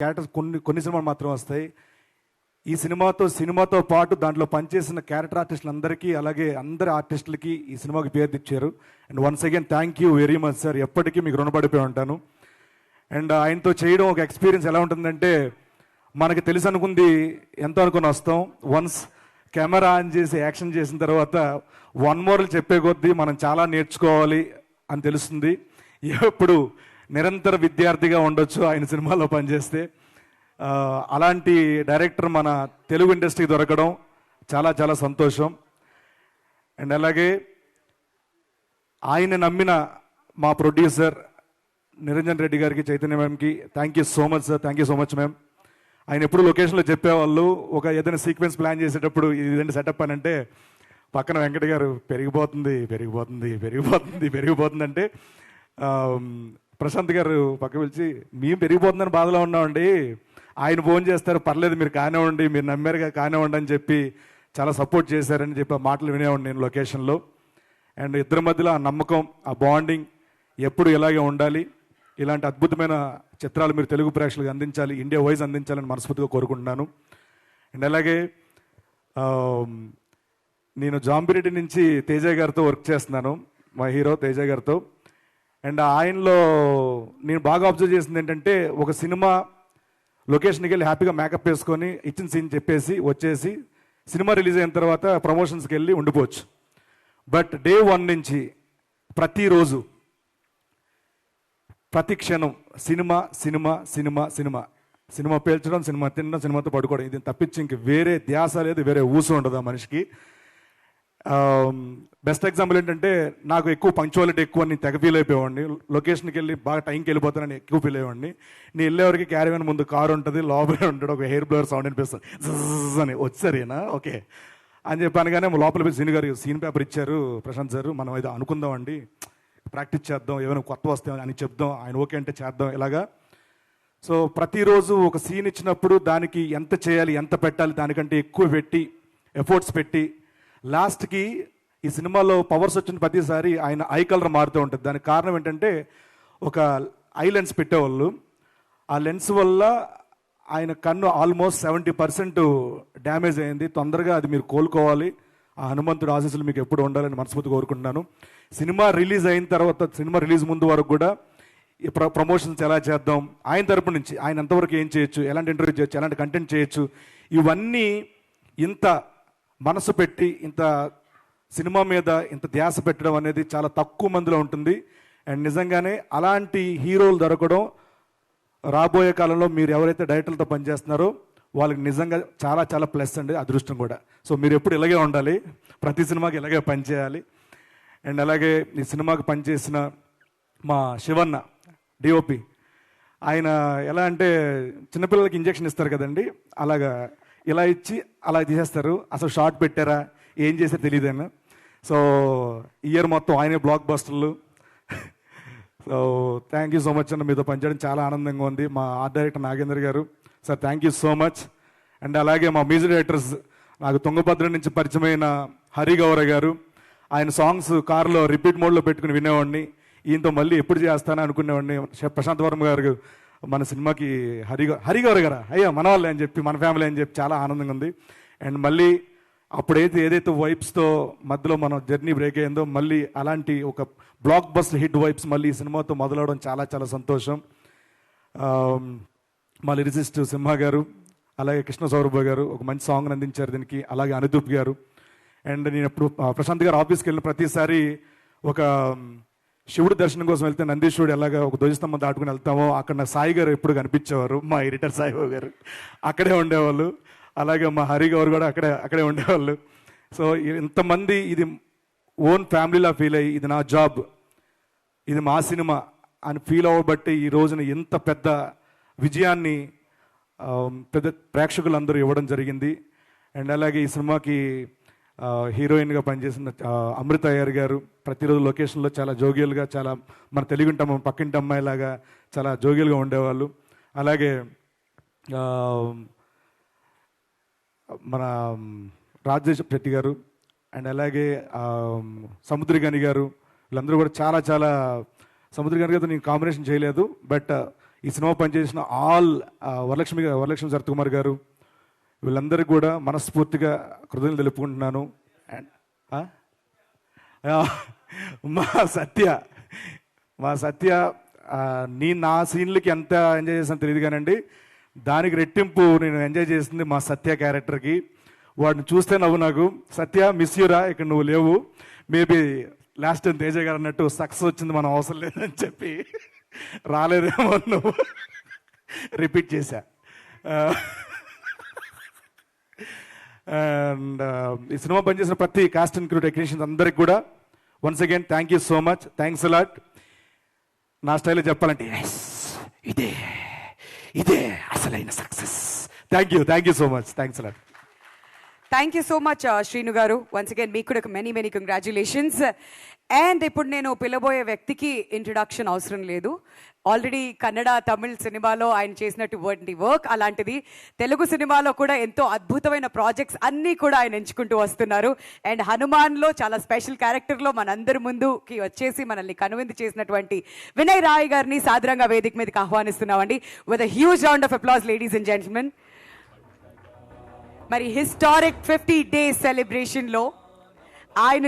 Characters కొన్ని సినిమాలు మాత్రం వస్తాయి. ఈ సినిమాతో పాటు దాంట్లో పనిచేసిన క్యారెక్టర్ ఆర్టిస్టులందరికీ, అలాగే అందరి ఆర్టిస్టులకి ఈ సినిమాకి పేరు తెచ్చారు. And once again thank you very much sir. ఎప్పటికీ మీకు రుణపడిపోయి ఉంటాను. అండ్ ఆయనతో చేయడం ఒక ఎక్స్పీరియన్స్ ఎలా ఉంటుందంటే, మనకి తెలుసు అనుకుంది ఎంతో అనుకుని వస్తాం. వన్స్ కెమెరా ఆన్ చేసి యాక్షన్ చేసిన తర్వాత వన్ మోర్లు చెప్పే కొద్దీ మనం చాలా నేర్చుకోవాలి అని తెలుస్తుంది. ఎప్పుడు నిరంతర విద్యార్థిగా ఉండొచ్చు ఆయన సినిమాలో పనిచేస్తే. అలాంటి డైరెక్టర్ మన తెలుగు ఇండస్ట్రీకి దొరకడం చాలా చాలా సంతోషం. అండ్ అలాగే ఆయన నమ్మిన మా ప్రొడ్యూసర్ నిరంజన్ రెడ్డి గారికి, చైతన్య మ్యామ్కి thank you so much sir. Thank you so much ma'am. ఆయన ఎప్పుడు లొకేషన్లో చెప్పేవాళ్ళు, ఒక ఏదైనా సీక్వెన్స్ ప్లాన్ చేసేటప్పుడు ఇదండి సెటప్ అని అంటే, పక్కన వెంకట గారు పెరిగిపోతుంది పెరిగిపోతుంది పెరిగిపోతుంది పెరిగిపోతుంది అంటే, ప్రశాంత్ గారు పక్క పిలిచి, మేము పెరిగిపోతుందని బాధలో ఉన్నామండి, ఆయన ఫోన్ చేస్తారు, పర్లేదు మీరు కానివ్వండి, మీరు నమ్మారుగా కానివ్వండి అని చెప్పి చాలా సపోర్ట్ చేశారని చెప్పి ఆ మాటలు వినేవాడిని నేను లొకేషన్లో. అండ్ ఇద్దరి మధ్యలో ఆ నమ్మకం, ఆ బాండింగ్ ఎప్పుడు ఇలాగే ఉండాలి. ఇలాంటి అద్భుతమైన చిత్రాలు మీరు తెలుగు ప్రేక్షకులకు అందించాలి, ఇండియా వైజ్ అందించాలని మనస్ఫూర్తిగా కోరుకుంటున్నాను. అండ్ అలాగే నేను జాంబిరెడ్డి నుంచి తేజ గారితో వర్క్ చేస్తున్నాను, మా హీరో తేజ గారితో. అండ్ ఆయనలో నేను బాగా అబ్జర్వ్ చేసింది ఏంటంటే, ఒక సినిమా లొకేషన్కి వెళ్ళి హ్యాపీగా మేకప్ వేసుకొని ఇచ్చిన సీన్ చెప్పేసి వచ్చేసి సినిమా రిలీజ్ అయిన తర్వాత ప్రమోషన్స్కి వెళ్ళి ఉండిపోవచ్చు. బట్ డే 1 నుంచి ప్రతిరోజు ప్రతి క్షణం cinema cinema cinema cinema cinema పేల్చడం, సినిమా తినడం, సినిమాతో పడుకోవడం, ఇది తప్పించి ఇంక వేరే ధ్యాస లేదు, వేరే ఊసు ఉండదు ఆ మనిషికి. బెస్ట్ ఎగ్జాంపుల్ ఏంటంటే, నాకు ఎక్కువ పంక్చువాలిటీ ఎక్కువ, నేను తెగ ఫీల్ అయిపోయేవాడిని. లొకేషన్కి వెళ్ళి బాగా టైంకి వెళ్ళిపోతానని ఎక్కువ ఫీల్ అయ్యేవాడిని. నేను వెళ్ళేవారికి క్యారీవన్ ముందు కారు ఉంటుంది, లోపలే ఉంటాడు, ఒక హెయిర్ బ్లోయర్ సౌండ్ అనిపిస్తుంది, జజ్ అని. వచ్చారేనా ఓకే అని చెప్పాను. కానీ లోపల పోయి సీన్ గారు సీన్ పేపర్ ఇచ్చారు, ప్రశాంత్ సార్ మనం అయితే అనుకుందామండి, ప్రాక్టీస్ చేద్దాం, ఏమైనా కొత్త వస్తాయి అని చెప్దాం, ఆయన ఓకే అంటే చేద్దాం ఇలాగా. సో ప్రతిరోజు ఒక సీన్ ఇచ్చినప్పుడు దానికి ఎంత చేయాలి, ఎంత పెట్టాలి, దానికంటే ఎక్కువ పెట్టి ఎఫర్ట్స్ పెట్టి లాస్ట్కి ఈ సినిమాలో పవర్స్ వచ్చిన ప్రతిసారి ఆయన ఐ కలర్ మారుతూ ఉంటుంది. దానికి కారణం ఏంటంటే, ఒక ఐ లెన్స్ పెట్టేవాళ్ళు, ఆ లెన్స్ వల్ల ఆయన కన్ను ఆల్మోస్ట్ 70% డ్యామేజ్ అయింది. తొందరగా అది మీరు కోలుకోవాలి, ఆ హనుమంతుడు ఆశీస్సులు మీకు ఎప్పుడు ఉండాలని మనస్ఫూర్తిగా కోరుకుంటున్నాను. సినిమా రిలీజ్ అయిన తర్వాత, సినిమా రిలీజ్ ముందు వరకు కూడా ఈ ప్రమోషన్స్ ఎలా చేద్దాం, ఆయన తరపు నుంచి ఆయన ఎంతవరకు ఏం చేయొచ్చు, ఎలాంటి ఇంటర్వ్యూ చేయొచ్చు, ఎలాంటి కంటెంట్ చేయొచ్చు, ఇవన్నీ ఇంత మనసు పెట్టి ఇంత సినిమా మీద ఇంత ధ్యాస పెట్టడం అనేది చాలా తక్కువ మందిలో ఉంటుంది. అండ్ నిజంగానే అలాంటి హీరోలు దొరకడం రాబోయే కాలంలో మీరు ఎవరైతే డైరెక్టర్లతో పనిచేస్తున్నారో వాళ్ళకి నిజంగా చాలా చాలా ప్లస్ అండి, అదృష్టం కూడా. సో మీరు ఎప్పుడు ఇలాగే ఉండాలి, ప్రతి సినిమాకి ఇలాగే పనిచేయాలి. అండ్ అలాగే ఈ సినిమాకి పనిచేసిన మా శివన్న డిఓపి, ఆయన ఎలా అంటే చిన్నపిల్లలకి ఇంజెక్షన్ ఇస్తారు కదండి, అలాగా ఇలా ఇచ్చి అలా తీసేస్తారు. అసలు షార్ట్ పెట్టారా ఏం చేశారో తెలియదేనా. సో ఇయర్ మొత్తం ఆయనే బ్లాక్ బస్టర్లు. So thank you so much అన్న, మీతో పనిచేయడం చాలా ఆనందంగా ఉంది. మా ఆర్ట్ డైరెక్టర్ నాగేంద్ర గారు sir, thank you so much. And అలాగే మా మ్యూజిక్ డైరెక్టర్స్, నాకు తుంగభద్ర నుంచి పరిచయమైన హరిగౌర గారు, ఆయన సాంగ్స్ కారులో రిపీట్ మోడ్లో పెట్టుకుని వినేవాడిని. ఈయనతో మళ్ళీ ఎప్పుడు చేస్తానని అనుకునేవాడిని. ప్రశాంత్ వర్మ గారు మన సినిమాకి హరిగౌర గారా, అయ్యా మన వాళ్ళే అని చెప్పి, మన ఫ్యామిలీ అని చెప్పి చాలా ఆనందంగా ఉంది. అండ్ మళ్ళీ అప్పుడైతే ఏదైతే వైబ్స్తో మధ్యలో మనం జర్నీ బ్రేక్ అయ్యిందో, మళ్ళీ అలాంటి ఒక బ్లాక్ బస్టర్ హిట్ వైబ్స్ మళ్ళీ ఈ సినిమాతో మొదలవడం చాలా చాలా సంతోషం. మా లిరిసిస్ట్ సింహ గారు, అలాగే కృష్ణ సౌరభ గారు ఒక మంచి సాంగ్ అందించారు దీనికి, అలాగే అనుదూప్ గారు. అండ్ నేను ఎప్పుడు ప్రశాంత్ గారు ఆఫీస్కి వెళ్ళిన ప్రతిసారి ఒక శివుడు దర్శనం కోసం వెళ్తే నందీశ్వరుడు ఎలాగా ఒక ధ్వజస్తంభం దాటుకుని వెళ్తామో, అక్కడ నా సాయి గారు ఎప్పుడు కనిపించేవారు, మా ఎడిటర్ సాయిబాబు గారు అక్కడే ఉండేవాళ్ళు. అలాగే మా హరి గారు కూడా అక్కడే ఉండేవాళ్ళు. సో ఇంతమంది ఇది ఓన్ ఫ్యామిలీలా ఫీల్ అయ్యి, ఇది నా జాబ్, ఇది మా సినిమా అని ఫీల్ అవ్వబట్టి ఈ రోజున ఇంత పెద్ద విజయాన్ని పెద్ద ప్రేక్షకులందరూ ఇవ్వడం జరిగింది. అండ్ అలాగే ఈ సినిమాకి హీరోయిన్గా పనిచేసిన అమృత అయ్యర్ గారు ప్రతిరోజు లొకేషన్లో చాలా జోగియల్గా, చాలా మన తెలుగుంట పక్కింటి అమ్మాయిలాగా చాలా జోగియల్గా ఉండేవాళ్ళు. అలాగే మన రాజేష్ శెట్టి గారు, అండ్ అలాగే సముద్రగని గారు, వీళ్ళందరూ కూడా చాలా చాలా, సముద్రగని గారితో నేను కాంబినేషన్ చేయలేదు, బట్ ఈ సినిమా పనిచేసిన ఆల్ వరలక్ష్మి సరత్కుమార్ గారు, వీళ్ళందరికీ కూడా మనస్ఫూర్తిగా కృతజ్ఞతలు తెలుపుకుంటున్నాను. అండ్ మా సత్య నా సీన్లకి ఎంత ఎంజాయ్ చేసాను తెలియదు కానండి, దానికి రెట్టింపు నేను ఎంజాయ్ చేసింది మా సత్య క్యారెక్టర్కి. వాడిని చూస్తే నవ్వు నాకు. సత్య మిస్ యూరా, ఇక్కడ నువ్వు లేవు, మేబీ లాస్ట్ టైం తేజ గారు అన్నట్టు సక్సెస్ వచ్చింది, మనం అవసరం లేదని చెప్పి రాలేదేమో నువ్వు రిపీట్ చేశా. అండ్ ఈ సినిమా పనిచేసిన ప్రతి కాస్ట్ అండ్ క్రూ టెక్నీషియన్స్ అందరికి కూడా once again thank you so much, thanks a lot. నా స్టైల్లో చెప్పాలంటే ఇదే అసలైన success. Thank you so much, thanks a lot. Thank you so much Srinu గారు. వన్స్ అగైన్ మీకు కూడా మెనీ కంగ్రాచులేషన్స్. అండ్ ఇప్పుడు నేను పిలబోయే వ్యక్తికి ఇంట్రొడక్షన్ అవసరం లేదు. ఆల్రెడీ కన్నడ, తమిళ్ సినిమాలో ఆయన చేసినటువంటి వర్క్ అలాంటిది తెలుగు సినిమాలో కూడా ఎంతో అద్భుతమైన ప్రాజెక్ట్స్ అన్నీ కూడా ఆయన ఎంచుకుంటూ వస్తున్నారు. అండ్ హనుమాన్లో చాలా స్పెషల్ క్యారెక్టర్లో మనందరి ముందుకి వచ్చేసి మనల్ని కనువిందు చేసినటువంటి వినయ్ రాయ్ గారిని సాదరంగా వేదిక మీదకి ఆహ్వానిస్తున్నామండి. With a huge round of applause ladies and gentlemen. మరి హిస్టారిక్ 50 days సెలబ్రేషన్లో ఆయన